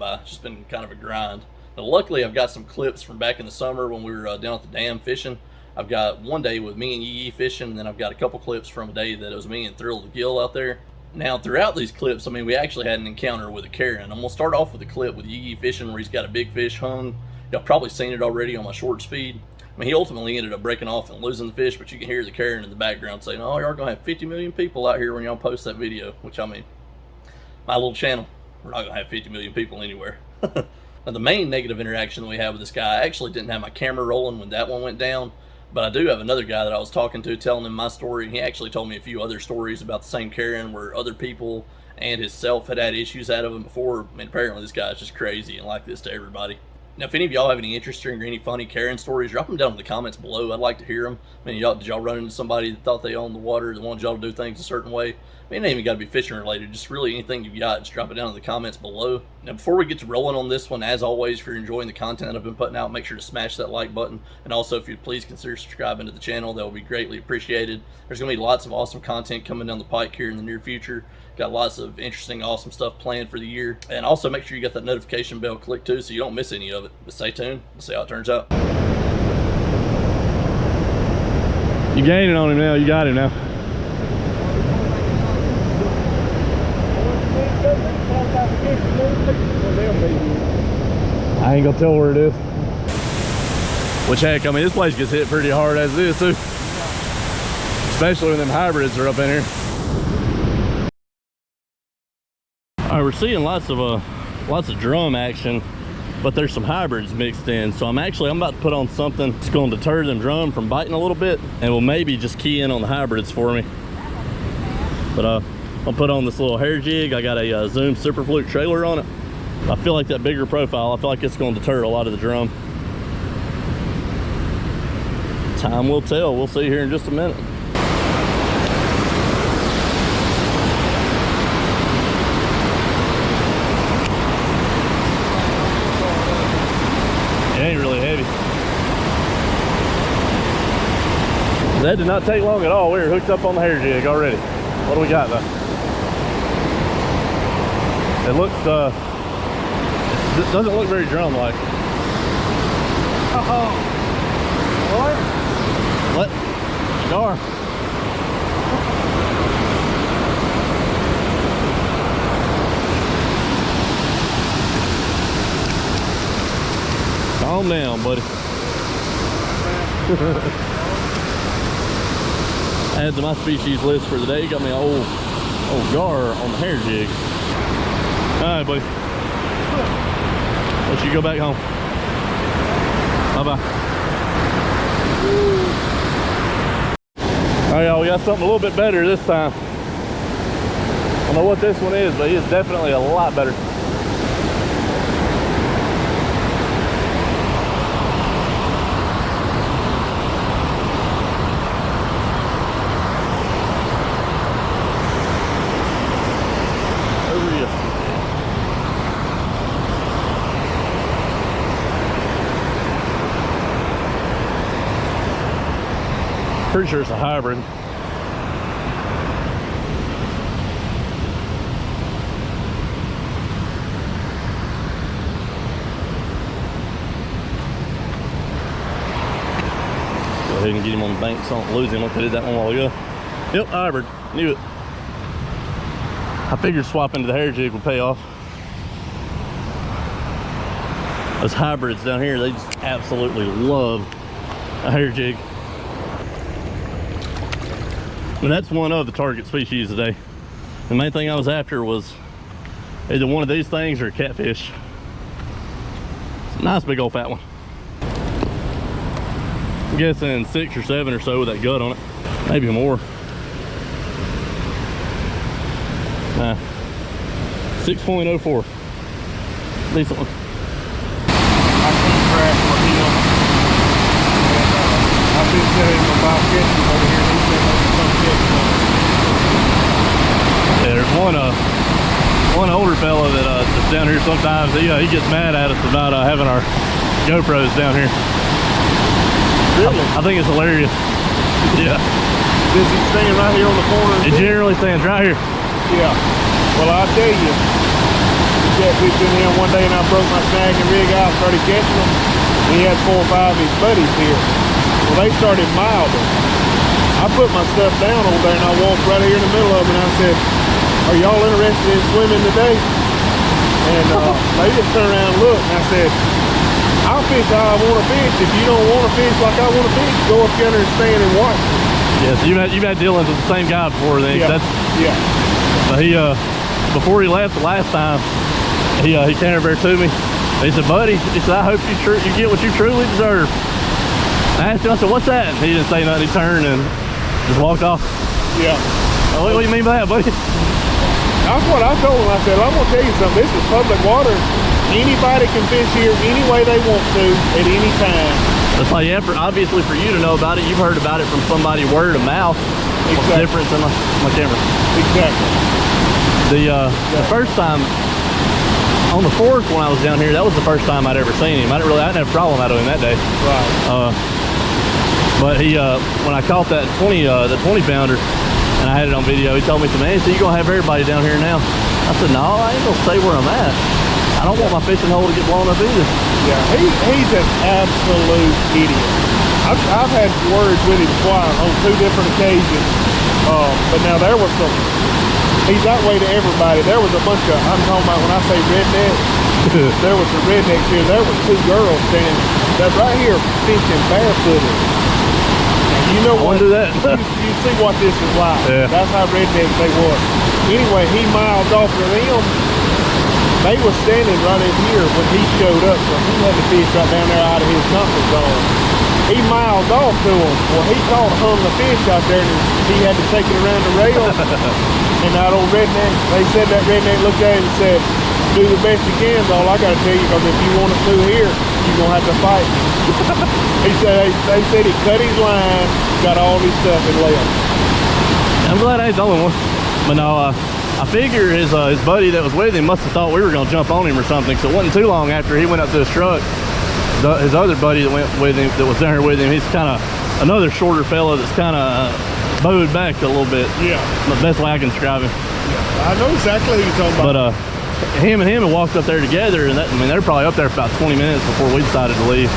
It's just been kind of a grind. Now, luckily, I've got some clips from back in the summer when we were down at the dam fishing. I've got one day with me and Yee fishing, and then I've got a couple clips from a day that it was me and Thrill the Gill out there. Now, throughout these clips, I mean, we actually had an encounter with a carrion. I'm going to start off with a clip with Yee fishing where he's got a big fish hung. Y'all probably seen it already on my shorts feed. I mean, he ultimately ended up breaking off and losing the fish, but you can hear the carrion in the background saying, oh, y'all going to have 50 million people out here when y'all post that video, which, I mean, my little channel, we're not going to have 50 million people anywhere. Now, the main negative interaction that we had with this guy, I actually didn't have my camera rolling when that one went down, but I do have another guy that I was talking to telling him my story, and he actually told me a few other stories about the same carrion where other people and himself had had issues out of him before. I mean, apparently this guy's just crazy and like this to everybody. Now, if any of y'all have any interest or any funny carrion stories, drop them down in the comments below. I'd like to hear them. I mean, did y'all run into somebody that thought they owned the water, that wanted y'all to do things a certain way? I mean, it ain't even got to be fishing related. Just really anything you've got, just drop it down in the comments below. Now, before we get to rolling on this one, as always, if you're enjoying the content I've been putting out, make sure to smash that like button. And also, if you'd please consider subscribing to the channel, that would be greatly appreciated. There's going to be lots of awesome content coming down the pike here in the near future. Got lots of interesting, awesome stuff planned for the year. And also make sure you got that notification bell clicked too so you don't miss any of it. But stay tuned. We'll see how it turns out. You gaining on him now. You got him now. I ain't gonna tell where it is. Which, heck, I mean, this place gets hit pretty hard as it is too. Especially when them hybrids are up in here. All right, we're seeing lots of drum action, but there's some hybrids mixed in. So I'm about to put on something that's going to deter them drum from biting a little bit, and will maybe just key in on the hybrids for me. But I'll put on this little hair jig. I got a Zoom Super Fluke trailer on it. I feel like that bigger profile, I feel like it's going to deter a lot of the drum. Time will tell. We'll see here in just a minute. It ain't really heavy. That did not take long at all. We were hooked up on the hair jig already. What do we got though? It looks, it doesn't look very drum-like. Oh, What? Dar. Calm down, buddy. Add to my species list for the day. Got me an old gar on the hair jig. All right, buddy. Let you go back home. Bye-bye. All right, y'all, we got something a little bit better this time. I don't know what this one is, but he is definitely a lot better. Pretty sure it's a hybrid. Go ahead and get him on the bank so I don't lose him like I did that one while ago. Yep, hybrid. Knew it. I figured swapping to the hair jig would pay off. Those hybrids down here, they just absolutely love a hair jig. And that's one of the target species today. The main thing I was after was either one of these things or a catfish. It's a nice big old fat one. I'm guessing 6 or 7 or so with that gut on it. Maybe more. 6.04. Decent one. I've been telling him about catching over here. He said some catching. Yeah, there's one older fella that's down here sometimes. He gets mad at us for not having our GoPros down here. Really? I think it's hilarious. Yeah. Does he stand right here on the corner? It generally stands right here. Yeah. Well, I tell you, catfishing him one day, and I broke my snag and rig out, started catching them. And he had 4 or 5 of his buddies here. Well, they started milding. I put my stuff down over there and I walked right here in the middle of them and I said, "Are y'all interested in swimming today?" And they just turned around and looked, and I said, "I'll fish how I want to fish. If you don't want to fish like I want to fish, go up yonder and stand and watch." Yeah, so you've had dealings with the same guy before then. Yeah. Yeah. He before he left the last time, he came over to me. He said, "Buddy," he said, "I hope you get what you truly deserve." I asked him, I said, "What's that?" And he didn't say nothing. He turned and just walked off. Yeah. What do you mean by that, buddy? That's what I told him. I said, "I'm gonna tell you something. This is public water. Anybody can fish here any way they want to at any time." It's like, yeah, obviously for you to know about it, you've heard about it from somebody word of mouth. Exactly. What's the difference in my camera? Exactly. The first time on the 4th when I was down here, that was the first time I'd ever seen him. I didn't have a problem out of him that day. Right. But he when I caught that 20 pounder and I had it on video, he told me, "Man, so you gonna have everybody down here now?" I said, "No, I ain't gonna stay where I'm at. I don't want my fishing hole to get blown up either." Yeah, he's an absolute idiot. I've had words with him twice on 2 different occasions. But now there was some, he's that way to everybody. There was a bunch of, I'm talking about when I say rednecks, there was some rednecks here. There was 2 girls standing, they're right here fishing barefooted. Now, you know what? Do that. you see what this is like. Yeah. That's how rednecks they was. Anyway, he miled off to them. They were standing right in here when he showed up, so he had to fish right down there out of his comfort zone. He miled off to them. Well, he caught a hung of fish out there, and he had to take it around the rail. And that old redneck, they said that redneck looked at him and said, "Do the best you can, is all I got to tell you, because if you want us through here, you're going to have to fight." He said, they said he cut his line, got all his stuff and left. I'm glad I ain't the only one. But no, I figure his buddy that was with him must have thought we were going to jump on him or something, so it wasn't too long after he went up to his truck. His other buddy that went with him, that was down here with him, he's kind of another shorter fella that's kind of bowed back a little bit. Yeah. The best way I can describe him. Yeah. I know exactly who you're talking about. But him had walked up there together, and they were probably up there for about 20 minutes before we decided to leave.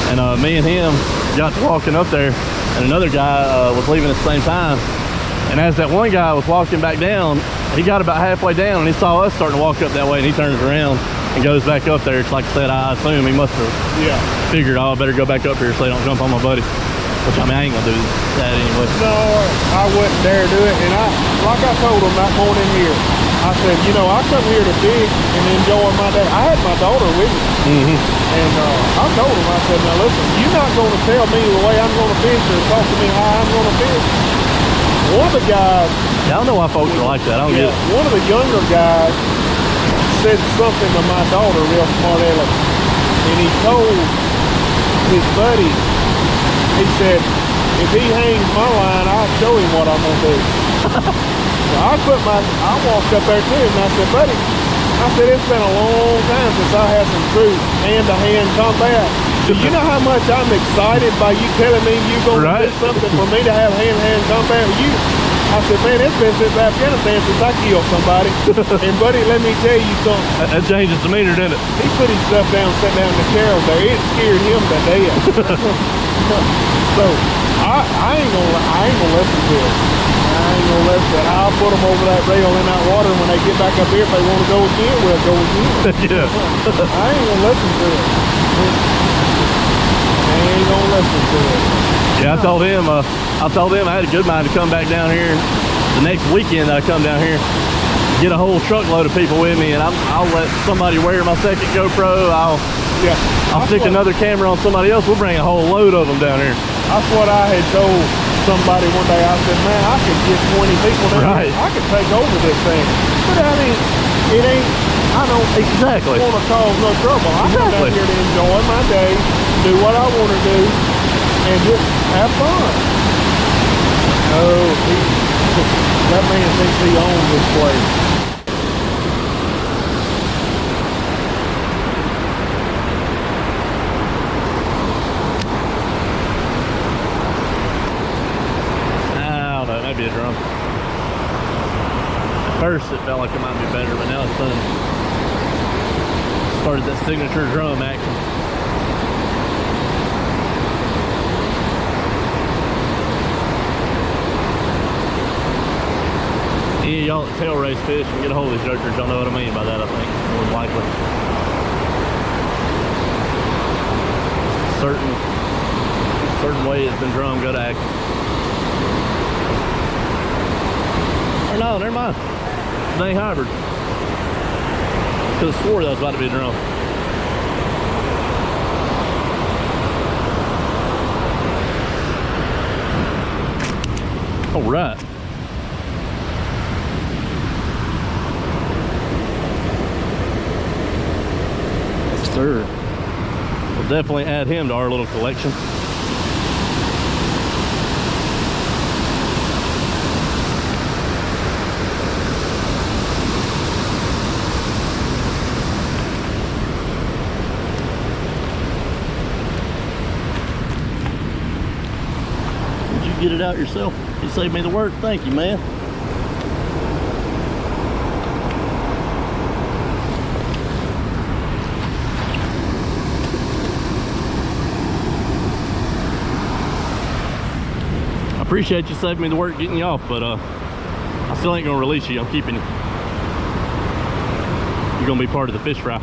And me and him got to walking up there, and another guy was leaving at the same time. And as that one guy was walking back down, he got about halfway down and he saw us starting to walk up that way, and he turns around and goes back up there. It's like I said, I assume he must have figured, "Oh, I better go back up here so they don't jump on my buddy." Which, I mean, I ain't gonna do that anyway. No, I wouldn't dare do it. And like I told him that morning here, I said, "You know, I come here to fish and enjoy my day." I had my daughter with me. And I told him, I said, "Now listen, you're not going to tell me the way I'm going to fish or talk to me how I'm going to fish." One of the guys, Yeah, I don't know why folks are like that. I don't get it. one of the younger guys said something to my daughter, real smart aleck, and he told his buddy, he said, "If he hangs my line, I'll show him what I'm gonna do." So I walked up there to him and I said, "Buddy," I said, "it's been a long time since I had some true hand-to-hand combat. Do you know how much I'm excited by you telling me you're going to do something for me to have hand-to-hand combat with you?" I said, "Man, it's been since Afghanistan since I killed somebody." And buddy, let me tell you something. That changes the meter, didn't it? He put his stuff down, sat down in the chair over there. It scared him to death. So I ain't gonna listen to it. I ain't gonna listen. I'll put them over that rail in that water. When they get back up here, if they want to go again, we'll go again. Yeah. I ain't gonna listen to it. I ain't gonna listen to it. Yeah, I told him I had a good mind to come back down here the next weekend. I come down here, get a whole truckload of people with me, and I'll let somebody wear my second GoPro. I'll stick another camera on somebody else. We'll bring a whole load of them down here. That's what I had told somebody one day. I said, "Man, I could get 20 people down here. I could take over this thing." But I mean, it ain't. I don't exactly want to cause no trouble. I come down here to enjoy my day, do what I want to do, and just have fun. Oh, that man thinks he owns this place. Be a drum. At first it felt like it might be better, but now it's done. Started that signature drum action. Any of y'all that tail race fish and get a hold of these jerkers, y'all know what I mean by that, I think, more than likely. Certain way it's been drum, go to action. Or no, never mind. It ain't hybrid. Could have swore that was about to be a drum. All right. Yes, sir. We'll definitely add him to our little collection. Get it out yourself. You saved me the work. Thank you, man. I appreciate you saving me the work getting you off, but I still ain't gonna release you. I'm keeping you. You're gonna be part of the fish fry.